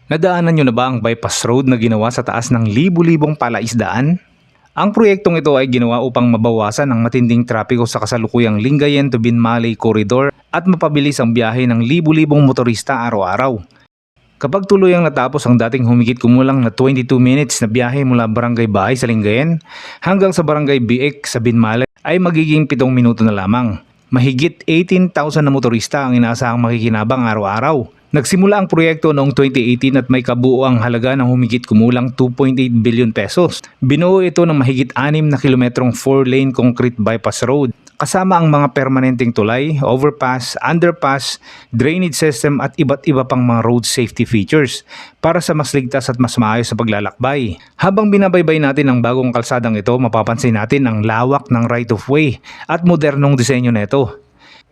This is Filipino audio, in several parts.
Nadaanan nyo na ba ang bypass road na ginawa sa taas ng libu-libong palaisdaan? Ang proyektong ito ay ginawa upang mabawasan ang matinding trapiko sa kasalukuyang Lingayen to Binmaley Corridor at mapabilis ang biyahe ng libu-libong motorista araw-araw. Kapag tuluyang natapos ang dating humigit kumulang na 22 minutes na biyahe mula Barangay Bahay sa Lingayen hanggang sa Barangay Biek sa Binmaley ay magiging 7 minuto na lamang. Mahigit 18,000 na motorista ang inaasahang makikinabang araw-araw. Nagsimula ang proyekto noong 2018 at may kabuuang halaga ng humigit kumulang 2.8 billion pesos. Binuo ito ng mahigit 6 na kilometrong 4-lane concrete bypass road. Kasama ang mga permanenteng tulay, overpass, underpass, drainage system at iba't iba pang mga road safety features para sa mas ligtas at mas maayos sa paglalakbay. Habang binabaybay natin ang bagong kalsadang ito, mapapansin natin ang lawak ng right of way at modernong disenyo nito.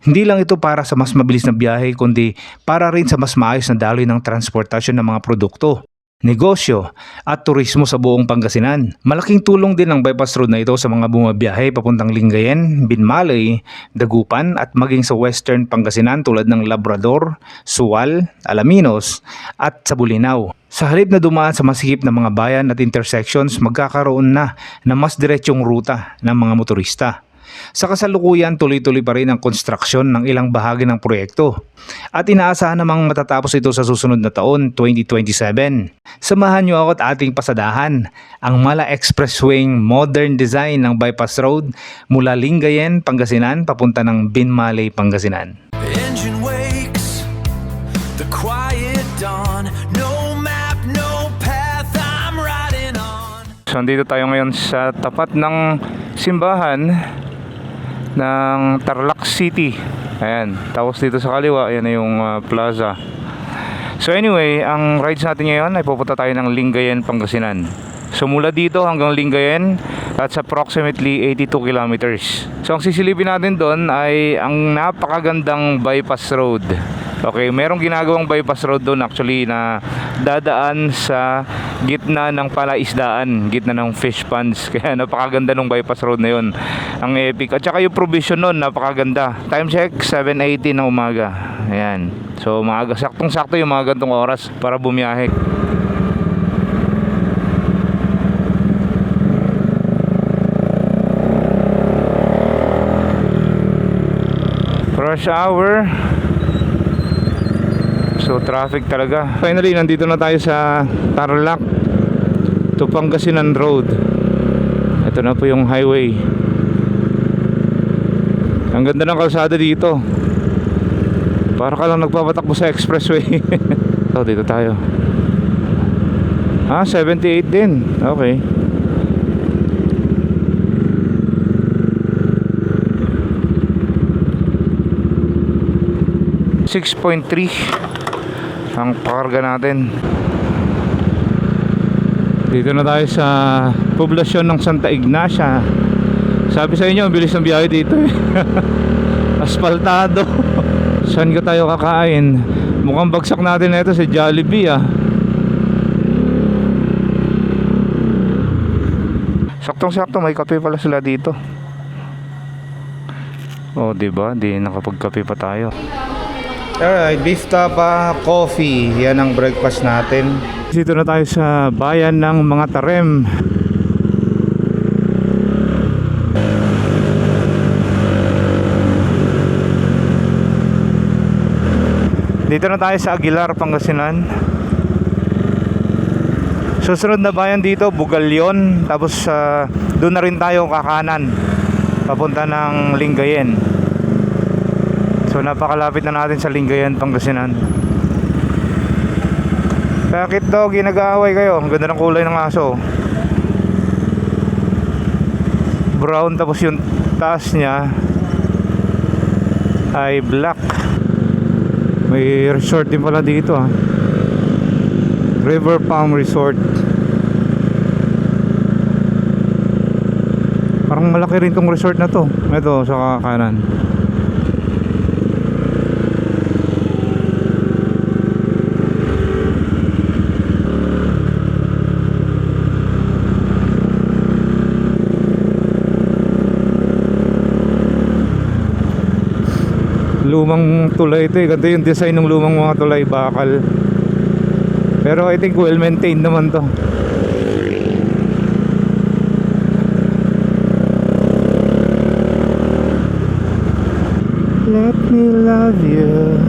Hindi lang ito para sa mas mabilis na biyahe kundi para rin sa mas maayos na daloy ng transportasyon ng mga produkto, negosyo at turismo sa buong Pangasinan. Malaking tulong din ang bypass road na ito sa mga bumabiyahe papuntang Lingayen, Binmaley, Dagupan at maging sa Western Pangasinan tulad ng Labrador, Sual, Alaminos at sa Bulinaw. Sa halip na dumaan sa masikip na mga bayan at intersections, magkakaroon na ng mas diretsyong ruta ng mga motorista. Sa kasalukuyan, tuloy-tuloy pa rin ang konstruksyon ng ilang bahagi ng proyekto at inaasahan namang matatapos ito sa susunod na taon, 2027. Samahan niyo ako at ating pasadahan ang Mala Expressway modern design ng bypass road mula Lingayen, Pangasinan papunta ng Binmaley, Pangasinan. Engine wakes, the quiet dawn, no map, no path I'm riding on. So andito tayo ngayon sa tapat ng simbahan ng Tarlac City. Ayan, tapos dito sa kaliwa, ayan na yung plaza. So anyway, ang rides natin ngayon ay pupunta tayo ng Lingayen, Pangasinan. So mula dito hanggang Lingayen, that's approximately 82 kilometers. So ang sisilipin natin doon ay ang napakagandang bypass road. Okay, merong ginagawang bypass road doon actually na dadaan sa gitna ng palaisdaan, gitna ng fish ponds. Kaya napakaganda ng bypass road na yun. Ang epic. At saka yung provision nun, napakaganda. Time check, 7:80 ng umaga. Ayan. So maaga, saktong-sakto yung mga gantong oras para bumiyahe. Rush hour. So traffic talaga. Finally, nandito na tayo sa Tarlac to Pangasinan Road. Ito na po yung highway. Ang ganda ng kalsada dito. Para ka lang nagpapatakbo sa expressway. So dito tayo. 78 din. Okay. $6.3 ang pakarga natin. Dito na tayo sa poblasyon ng Santa Ignacia. Sabi sa inyo, ang bilis ng biyahe dito eh. Asfaltado. Saan ka tayo kakain? Mukhang bagsak natin na ito sa Jollibee Saktong-sakto may kape pala sila dito. Oh, diba? Di nakapagkape pa tayo. Alright, beef tapa, coffee. Yan ang breakfast natin. Dito na tayo sa bayan ng mga Tarem. Dito na tayo sa Aguilar, Pangasinan. Susunod na bayan dito, Bugalyon. Tapos doon na rin tayo kakanan papunta ng Lingayen. So napakalapit na natin sa Lingayen, Pangasinan. Bakit daw ginag-aaway kayo? Ang ganda ng kulay ng aso. Brown, tapos yung taas niya ay black. May resort din pala dito River Palm Resort. Parang malaki rin tong resort na to. Ito sa kanan. Lumang tulay ito eh. Ganito yung design ng lumang mga tulay, bakal. Pero I think well maintained naman to. Let me love you.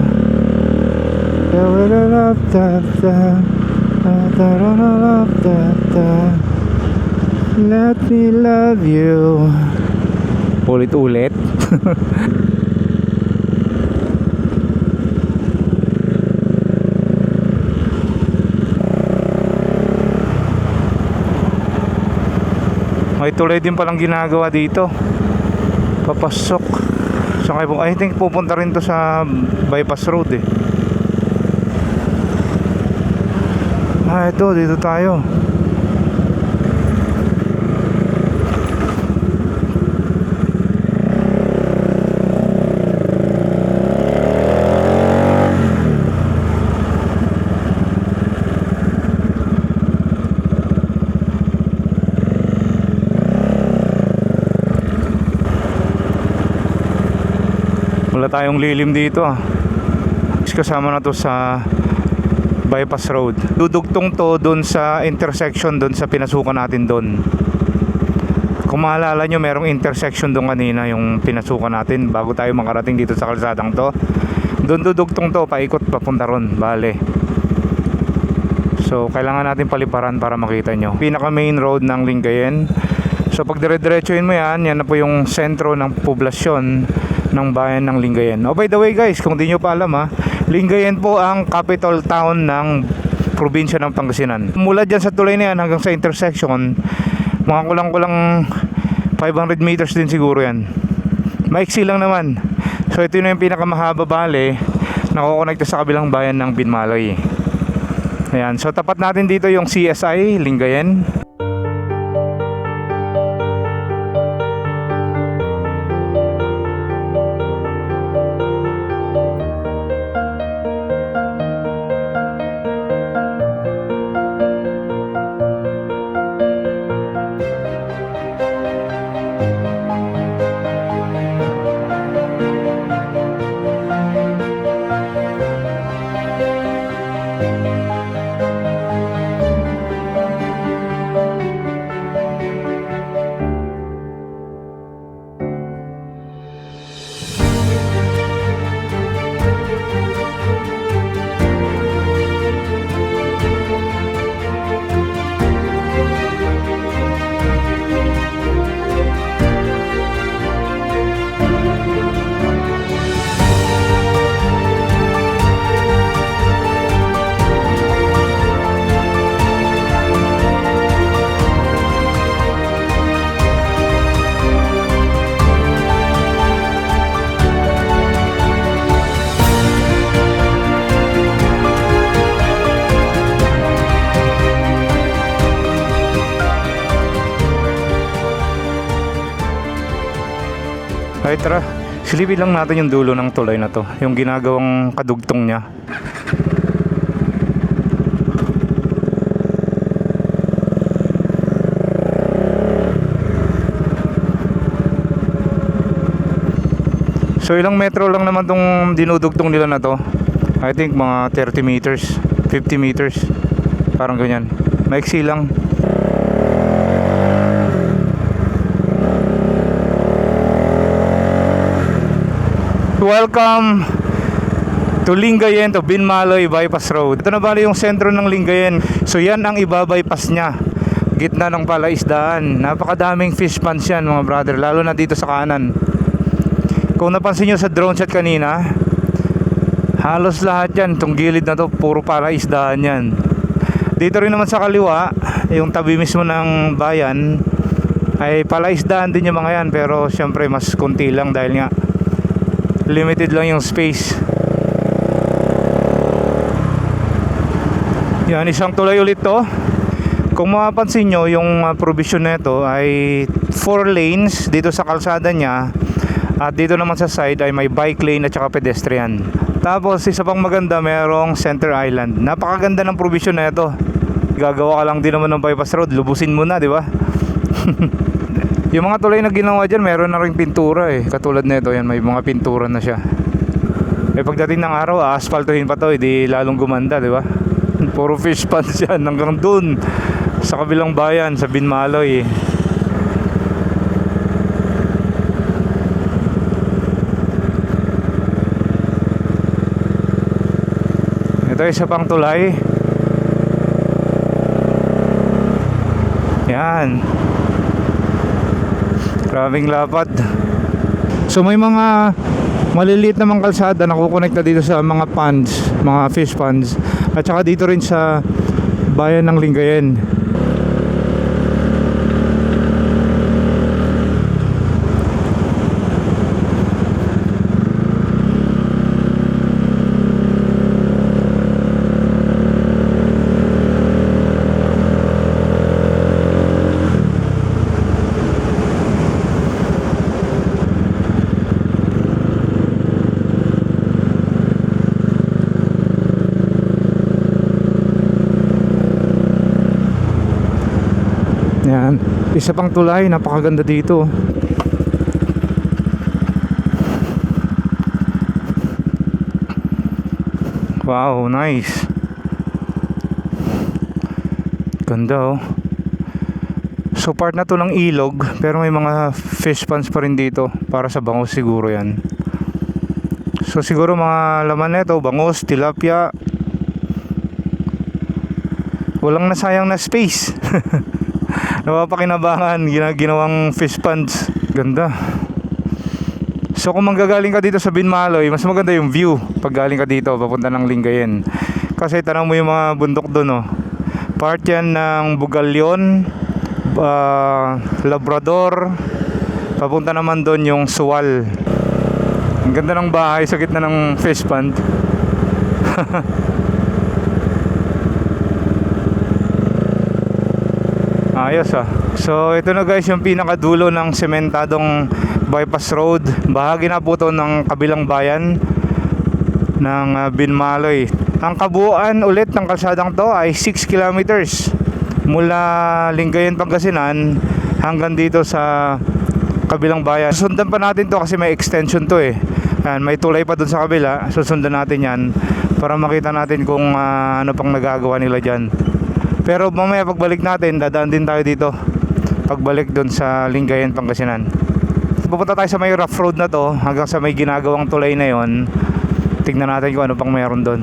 Let me love you. Ulit-ulit. May tuloy din palang ginagawa dito. Papasok. I think pupunta rin to sa bypass road eh. Ito, dito tayo. Wala tayong lilim dito ah. Kasama na to sa bypass road. Dudugtong to doon sa intersection doon sa pinasukan natin doon. Kung maalala nyo, merong intersection doon kanina yung pinasukan natin bago tayo makarating dito sa kalsadang to. Doon dudugtong to, paikot papunta ron, bale. So kailangan natin paliparan para makita nyo. Pinaka main road ng Lingayen. So pag dire-diretsuin mo yan na po yung sentro ng poblasyon ng bayan ng Lingayen. Oh, by the way guys, kung di nyo pa alam Lingayen po ang capital town ng probinsya ng Pangasinan. Mula dyan sa tulay na yan hanggang sa intersection, mga kulang-kulang 500 meters din siguro yan. Maiksi lang naman. So ito na yung pinakamahaba bale na kukonekta sa kabilang bayan ng Binmalay. Ayan, so tapat natin dito yung CSI Lingayen. Ay tara, silipin lang natin yung dulo ng tulay na to, yung ginagawang kadugtong niya. So ilang metro lang naman tong dinudugtong nila na to. I think mga 30 meters, 50 meters, parang ganyan. Maiksi lang. Welcome to Lingayen, to Binmalay Bypass Road. Ito na bali yung sentro ng Lingayen. So yan ang iba-bypass nya. Gitna ng palaisdaan. Napakadaming fish ponds yan mga brother, lalo na dito sa kanan. Kung napansin nyo sa drone shot kanina, halos lahat yan, itong gilid na to, puro palaisdaan yan. Dito rin naman sa kaliwa, yung tabi mismo ng bayan, ay palaisdaan din yung mga yan. Pero syempre mas konti lang dahil nga limited lang yung space. Yan, isang tulay ulit to. Kung mapapansin nyo, yung provision nito ay 4 lanes dito sa kalsada niya. At dito naman sa side ay may bike lane at saka pedestrian. Tapos isa pang maganda, merong center island. Napakaganda ng provision na ito. Gagawa ka lang din naman ng bypass road, lubusin mo na, di ba? Yung mga tulay na ginawa dyan, meron na rin pintura eh. Katulad nito, yan, may mga pintura na siya. Eh pagdating ng araw, asphaltohin pa to, hindi lalong gumanda, di ba? Puro fish ponds yan hanggang dun sa kabilang bayan, sa Binmaloy. Ito isa pang tulay. Yan. Grabing lapad. So may mga maliliit namang kalsada na kukonekta dito sa mga ponds, mga fish ponds, at saka dito rin sa bayan ng Lingayen. Yan, isa pang tulay, napakaganda dito. Wow, nice. Ganda oh. So part na to ng ilog, pero may mga fish ponds pa rin dito. Para sa bangus siguro yan. So siguro mga laman nito, bangus, tilapia. Walang nasayang na space. Napapakinabangan, ginawang fish ponds. Ganda. So kung manggagaling ka dito sa Binmaloy, mas maganda yung view pag galing ka dito papunta ng Lingayen. Kasi tanong mo yung mga bundok doon oh. Part yan ng Bugalyon, Labrador. Papunta naman doon yung Suwal. Ang ganda ng bahay sa gitna ng fish pond. Ayos ah. So ito na guys yung pinakadulo ng sementadong bypass road. Bahagi na po to ng kabilang bayan ng Binmaloy. Ang kabuuan ulit ng kalsadang to ay 6 kilometers mula Lingayen, Pangasinan hanggang dito sa kabilang bayan. Susundan pa natin to kasi may extension to eh. Ayan, may tulay pa dun sa kabila. Susundan natin yan para makita natin kung ano pang nagagawa nila dyan. Pero mamaya pagbalik natin, dadaan din tayo dito pagbalik doon sa Lingayen, Pangasinan. Pupunta tayo sa may rough road na to hanggang sa may ginagawang tulay na yon. Tignan natin kung ano pang mayroon doon.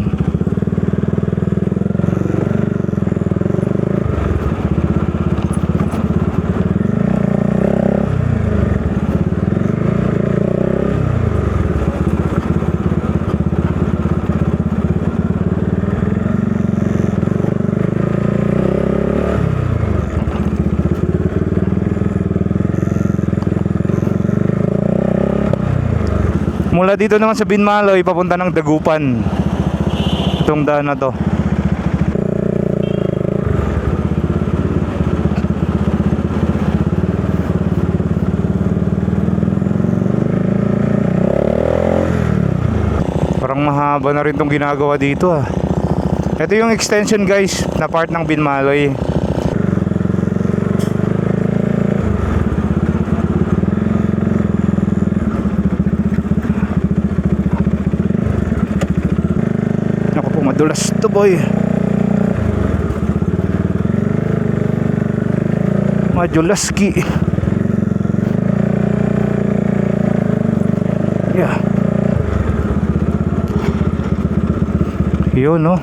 Mula dito naman sa Binmaloy papunta ng Dagupan. Itong daan na to. Parang mahaba na rin itong ginagawa dito ah. Ito yung extension guys na part ng Binmaloy. Madulas to boy. Madulaski. Yeah. Yun no.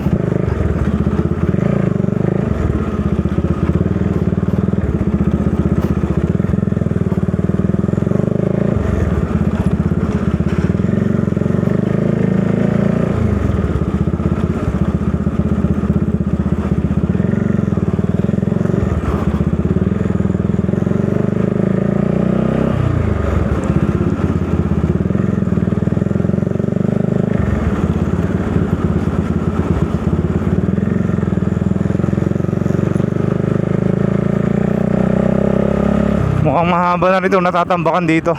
Mukhang mahaba na rito natatambakan dito.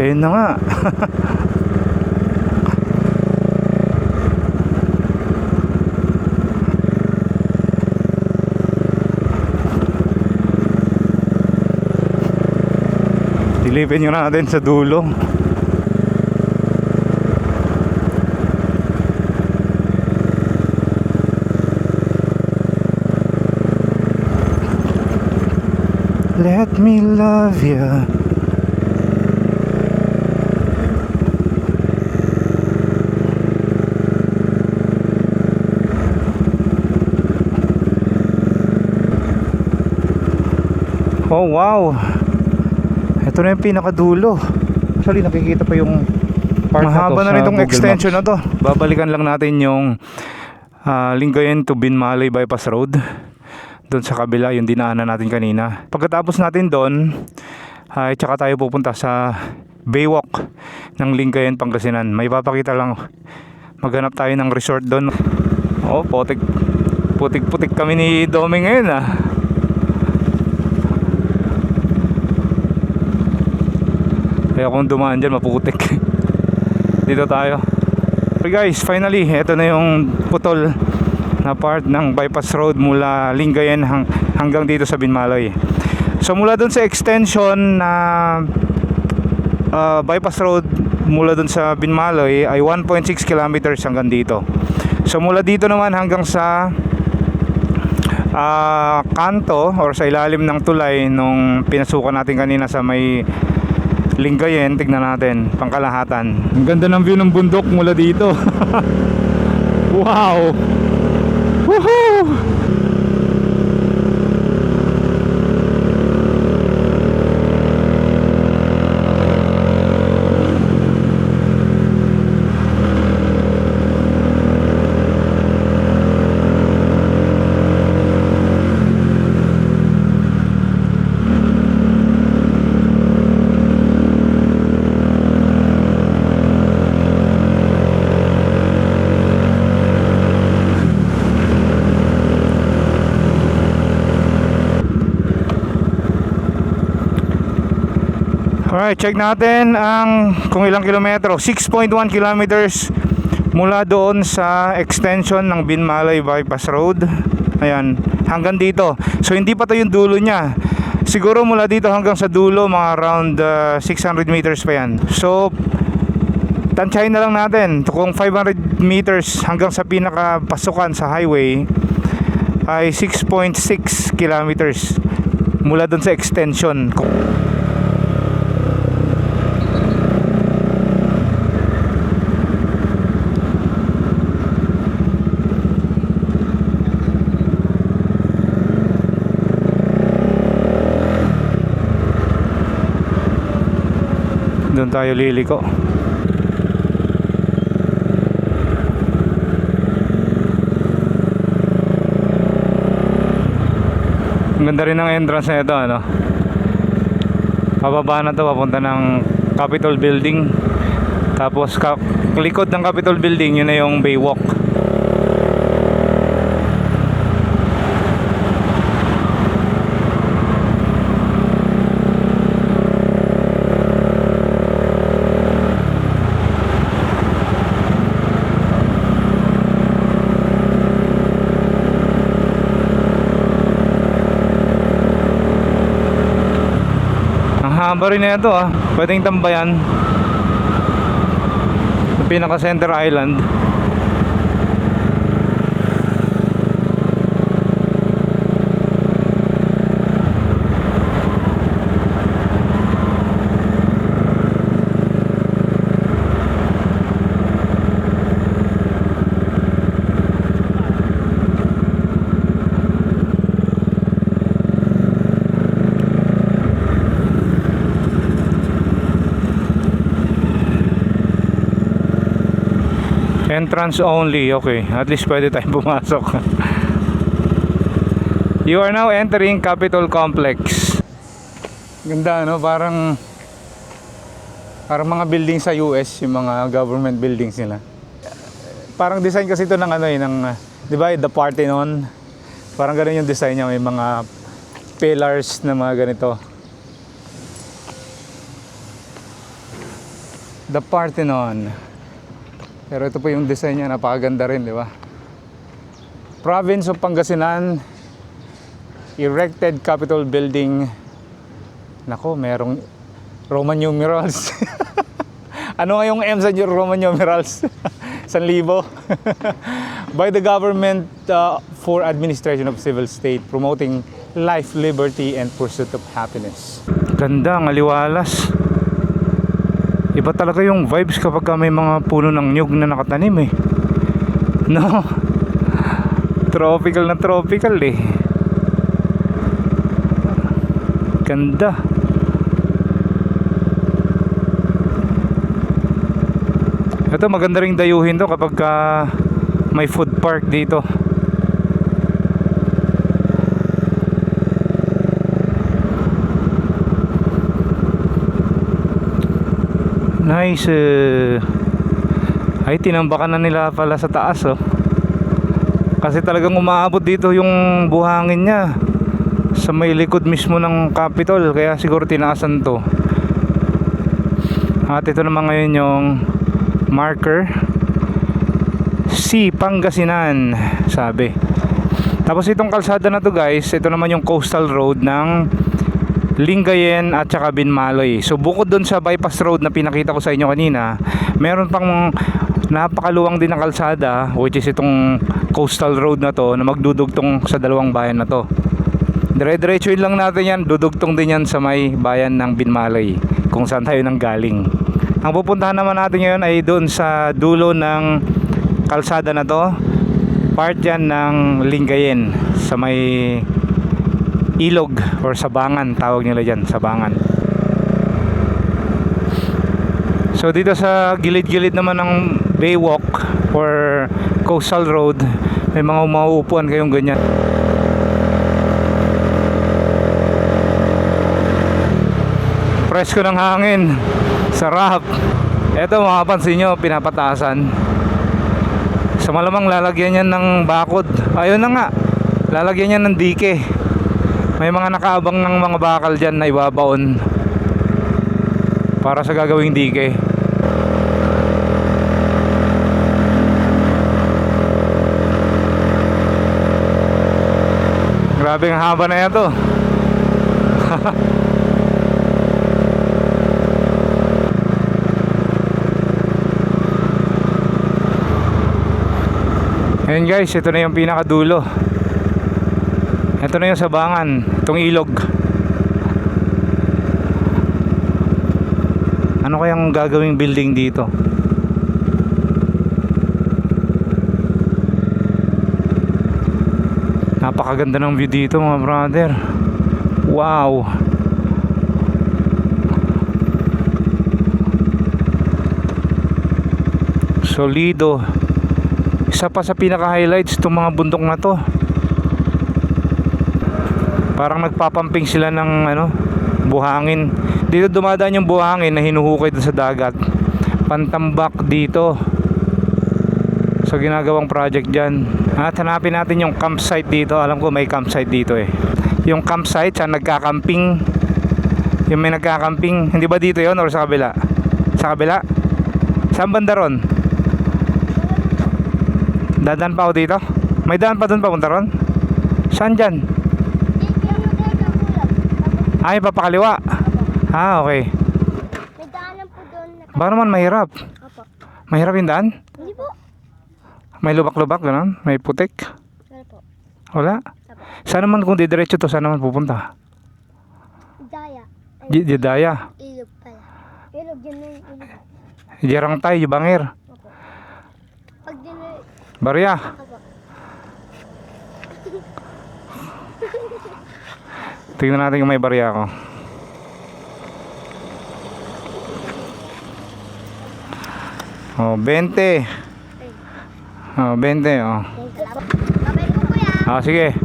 Ayun na nga. Silipin nyo natin sa dulo. Let me love you. Oh wow. Ito na yung pinakadulo. Actually nakikita pa yung part mahaba na rin itong extension na to. Babalikan lang natin yung Lingayen to Binmalay Bypass Road. Doon sa kabila yung dinaanan natin kanina. Pagkatapos natin doon ay tsaka tayo pupunta sa Baywalk ng Lingayen, Pangasinan. May papakita lang. Maghanap tayo ng resort doon. Oh, putik kami ni Domi ngayon ah. Kaya kung dumaan dyan maputik. Dito tayo. Okay guys, finally ito na yung putol na part ng bypass road mula Lingayen hanggang dito sa Binmalay. So mula dun sa extension na bypass road mula dun sa Binmalay ay 1.6 kilometers hanggang dito. So mula dito naman hanggang sa kanto or sa ilalim ng tulay nung pinasukan natin kanina sa may Lingayen, tignan natin pangkalahatan. Ang ganda ng view ng bundok mula dito. Wow. Woohoo! Alright, check natin ang kung ilang kilometro. 6.1 kilometers mula doon sa extension ng Binmalay Bypass Road. Ayan, hanggang dito. So hindi pa to yung dulo niya. Siguro mula dito hanggang sa dulo mga around 600 meters pa yan. So tansyahin na lang natin kung 500 meters hanggang sa pinakapasukan sa highway ay 6.6 kilometers mula doon sa extension. Doon tayo liliko. Ang ganda rin ng entrance na ito, ano? Pababa na to, papunta ng Capitol Building. Tapos likod ng Capitol Building, yun na yung Baywalk. Haba rin na ito ah. Pwedeng tambayan. Pinaka center island. Entrance only, okay. At least pwede tayong pumasok. You are now entering Capitol Complex. Ganda, no? Parang mga building sa US, yung mga government buildings nila. Parang design kasi ito ng ano eh, ng, di ba, the Parthenon. Parang ganun yung design niya, may mga pillars na mga ganito. The Parthenon. Pero ito po yung design niya, napakaganda rin, di ba? Province of Pangasinan, erected Capitol building. Nako, merong Roman numerals. Ano nga yung M sa Roman numerals? 1,000. By the government for administration of civil state, promoting life, liberty, and pursuit of happiness. Ganda, ang aliwalas. Iba talaga yung vibes kapag may mga puno ng nyug na nakatanim eh. No? Tropical na tropical eh. Ganda. Ito maganda ring dayuhin to kapag may food park dito. Nice. Ay, tinambakan na nila pala sa taas oh. Kasi talagang umaabot dito yung buhangin niya sa may likod mismo ng Capitol, kaya siguro tinaasan to. At ito naman ngayon yung marker C. Pangasinan, sabi. Tapos itong kalsada na to guys, ito naman yung coastal road ng Lingayen at saka Binmaloy. So bukod dun sa bypass road na pinakita ko sa inyo kanina, meron pang napakaluwang din ng kalsada, which is itong coastal road na to, na magdudugtong sa dalawang bayan na to. Dire-diretsuin lang natin yan, dudugtong din yan sa may bayan ng Binmaloy, kung saan tayo nang galing. Ang pupuntahan naman natin ngayon ay doon sa dulo ng kalsada na to, part yan ng Lingayen, sa may ilog or sabangan, tawag nila dyan, sabangan. So dito sa gilid-gilid naman ng Baywalk or coastal road, may mga mauupuan kayong ganyan. Presko ng hangin, sarap. Eto, makapansin nyo, pinapataasan. Sa malamang lalagyan yan ng bakod. Ayun na nga, lalagyan yan ng dike. May mga nakaabang ng mga bakal dyan na ibabaon para sa gagawing dike. Grabe ang haba na ito. Ayan guys, ito na yung pinakadulo. Ito na yung sabangan, itong ilog. Ano kayang gagawing building dito? Napakaganda ng view dito mga brother. Wow. Solido. Isa pa sa pinaka-highlights itong mga bundok na to. Parang nagpapamping sila ng buhangin. Dito dumadaan yung buhangin na hinuhukay dun sa dagat. Pantambak dito sa ginagawang project dyan. At hanapin natin yung campsite dito. Alam ko may campsite dito eh. Yung campsite sa nagkakamping. Yung may nagkakamping. Hindi ba dito yon or sa kabila? Sa kabila? Saan banda ron? Dadaan pa ako dito? May daan pa dun papunta ron? Saan dyan? Ay, papakaliwa. Ah, okay. May daanan po doon. Baka naman mahirap. Opo. Mahirap yung daan? Hindi po. May lubak-lubak, gano'n? May putik? Wala po. Wala? Saan naman kung didiretso to, saan naman pupunta? Daya. Didaya. Ilog pala. Ilog, yun na yung ilog. Jarangtay, Bangir. Opo. Pag Barya. Opo. Tingnan natin kung may barya ako. Oh, 20. Oh, 20, oh. Babay po kuya. Ah, sige.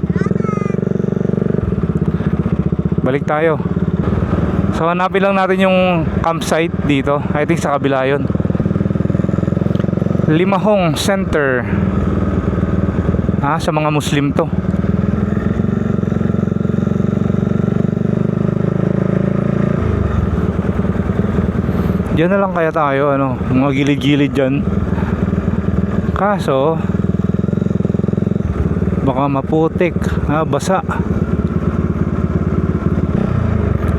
Balik tayo. So, hanapin lang natin yung campsite dito. I think sa kabila yun. Limahong Center. Ah, sa mga Muslim to. Diyan na lang kaya tayo, ano, mga gilid-gilid dyan. Kaso baka maputik, basa.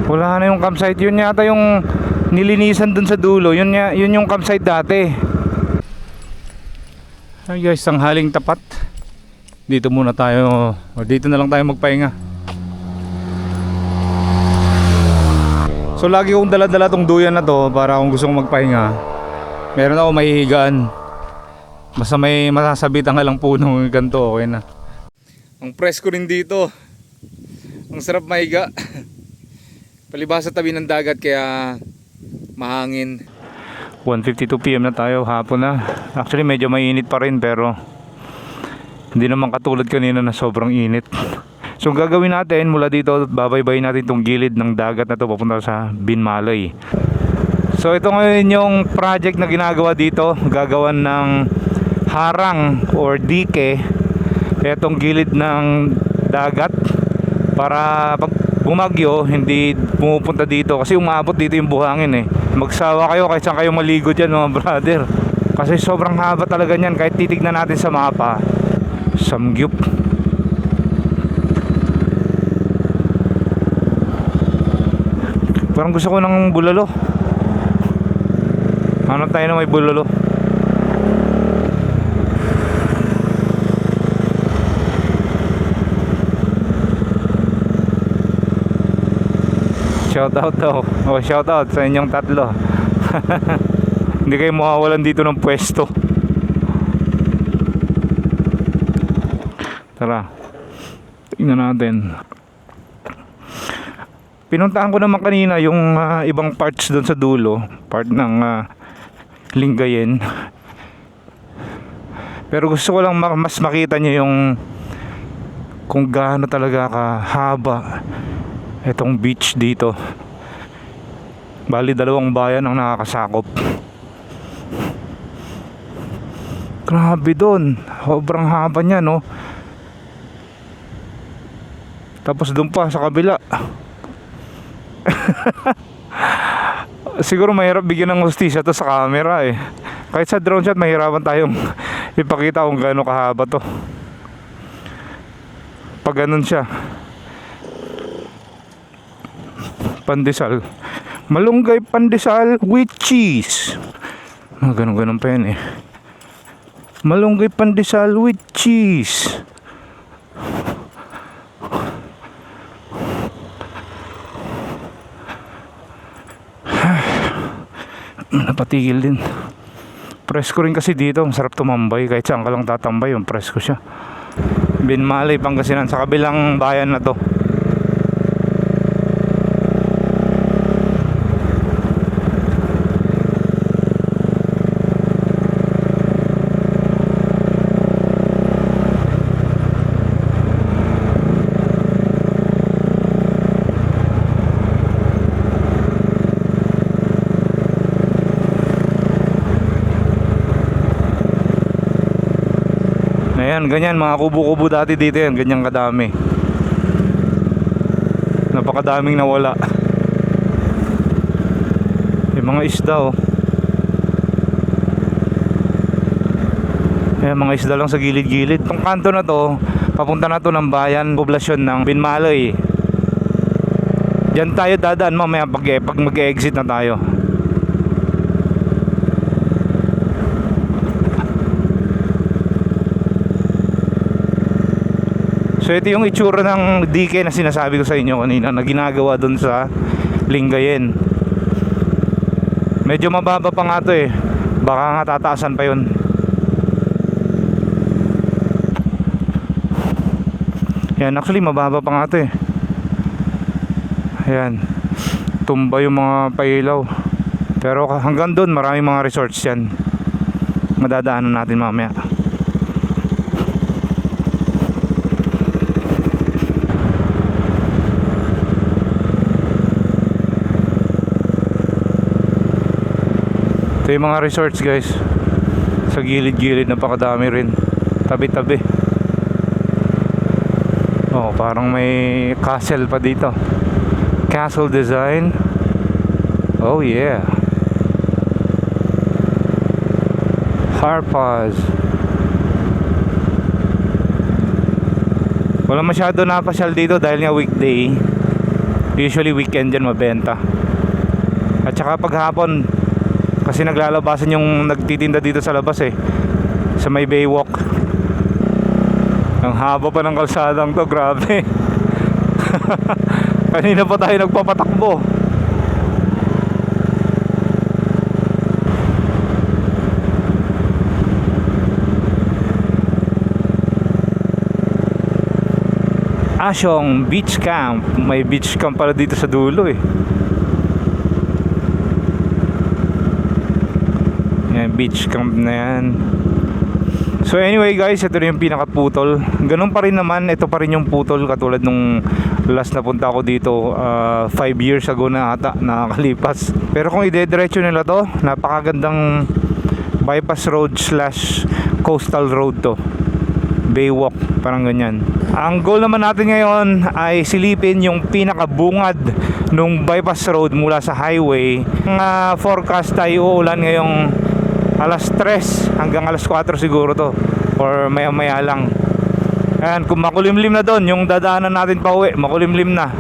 Wala na yung campsite. Yun yata yung nilinisan dun sa dulo. Yun yung campsite dati. Ay guys, tanghaling tapat. Dito muna tayo, o dito na lang tayo magpahinga. So lagi kong dala-dala tong duyan na to para kung gusto kong magpahinga. Meron ako mahihigaan. Basta may masasabitan ka lang puno ganito, okay na. Ang presko rin dito. Ang sarap mahiga. Palibasa tabi ng dagat kaya mahangin. 1:52 PM na tayo, hapon na. Actually medyo mainit pa rin pero hindi naman katulad kanina na sobrang init. So ang gagawin natin mula dito, babaybayin natin itong gilid ng dagat na to papunta sa Binmalay. So ito ngayon yung project na ginagawa dito, gagawan ng harang or dike itong gilid ng dagat para pag bumagyo hindi pumupunta dito kasi umabot dito yung buhangin eh. Magsawa kayo kahit saan kayo maligo dyan mga brother, kasi sobrang haba talaga niyan. Kahit titignan natin sa mapa, samgyup. Parang gusto ko ng bulalo. Ano tayo na may bulalo? Shout out daw. Oh, shout out sa inyong tatlo. Hindi kayo mawawalan dito ng pwesto. Tara. Tingnan natin. Pinuntahan ko naman kanina yung ibang parts doon sa dulo, part ng Lingayen. Pero gusto ko lang mas makita niyo yung kung gaano talaga kahaba itong beach dito. Bali 2 bayan ang nakakasakop. Grabe doon, sobrang haba niya, no? Tapos doon pa sa kabila. Siguro mahirap bigyan ng hustisya to sa camera eh. Kahit sa drone shot mahirapan tayong ipakita kung gaano kahaba to. Pag ganun siya, pandesal, malunggay pandesal with cheese. Ganun pa yan eh. Malunggay pandesal with cheese. Napatigil din. Presko rin kasi dito. Masarap tumambay. Kahit saan ka lang tatambay, yung presko siya. Binmalay, Pangasinan, sa kabilang bayan na to. Ayan, ganyan mga kubo-kubo dati dito yan, ganyan kadami. Napakadaming nawala. Yung mga isda oh. Ayan, mga isda lang sa gilid-gilid. Itong kanto na to, papunta na to ng bayan, poblasyon ng Binmalay. Diyan tayo dadaan mamaya pag mag-exit na tayo. So ito yung itsura ng dike na sinasabi ko sa inyo kanina na ginagawa dun sa Lingayen. Medyo mababa pa nga to eh. Baka nga tataasan pa yun. Yan, actually mababa pa nga to eh. Ayan, tumba yung mga pailaw. Pero hanggang dun maraming mga resorts yan. Madadaanan natin mamaya. Ito yung mga resorts guys. Sa gilid-gilid, napakadami rin. Tabi-tabi. Oh, parang may castle pa dito. Castle design. Oh yeah. Harpaz. Wala masyado napasyal dito dahil nga weekday. Usually weekend yan mabenta. At saka paghapon, kasi naglalabasan yung nagtitinda dito sa labas eh, sa may Baywalk. Ang haba pa ng kalsadang to, grabe. Kanina pa tayo nagpapatakbo. Asyong Beach Camp. May beach camp pala dito sa dulo eh. Yan, beach camp na yan. So anyway guys, ito na yung pinakaputol. Ganun pa rin naman, ito pa rin yung putol katulad nung last na punta ako dito 5 years ago na ata, nakakalipas. Pero kung idediretso nila to, napakagandang bypass road slash coastal road to. Baywalk, parang ganyan. Ang goal naman natin ngayon ay silipin yung pinakabungad nung bypass road mula sa highway. Ang forecast ay uulan ngayong alas 3 hanggang alas 4 siguro to, or maya maya lang. Ayan, kung makulimlim na doon yung dadaanan natin pa uwi, makulimlim na.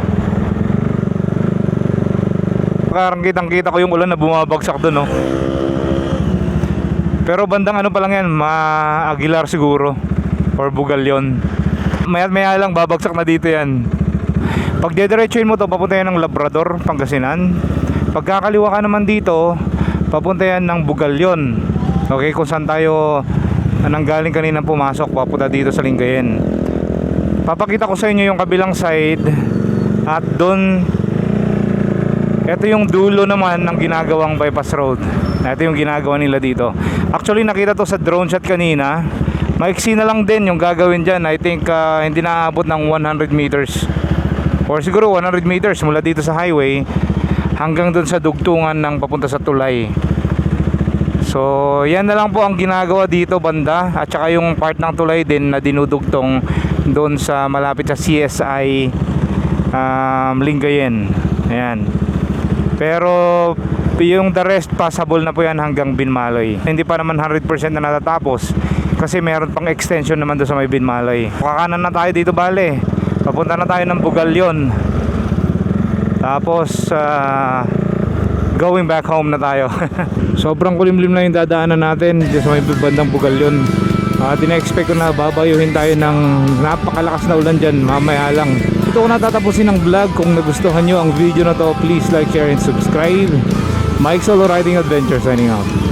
Parang kitang kita ko yung ulan na bumabagsak doon, no? Pero bandang ano pa lang yan, Aguilar siguro, or Bugalyon. Maya lang babagsak na dito yan. Pag dediretsuin mo to, papunta yan ng Labrador, Pangasinan. Pagkakaliwa ka naman dito, papunta yan ng Bugalyon. Okay, kung saan tayo nanggaling kanina pumasok, papunta dito sa Lingayen. Papakita ko sa inyo yung kabilang side. At doon, ito yung dulo naman ng ginagawang bypass road. Ito yung ginagawa nila dito. Actually nakita to sa drone shot kanina. Maiksi na lang din yung gagawin dyan. I think hindi na aabot ng 100 meters, or siguro 100 meters mula dito sa highway hanggang dun sa dugtungan ng papunta sa tulay. So yan na lang po ang ginagawa dito banda. At saka yung part ng tulay din na dinudugtong doon sa malapit sa CSI Lingayen. Ayan. Pero yung the rest passable na po yan hanggang Binmaloy. Hindi pa naman 100% na natatapos kasi meron pang extension naman doon sa may Binmaloy. Kakanan na tayo dito bale. Papunta na tayo ng Bugalyon. Tapos going back home na tayo. Sobrang kulimlim na yung dadaanan natin dito sa may bandang Bugalyon. Tina-expect ko na babayuhin tayo ng napakalakas na ulan dyan mamaya lang. Ito ko natatapusin ang vlog. Kung nagustuhan nyo ang video na to, please like, share, and subscribe. Mike Solo Riding Adventure signing out.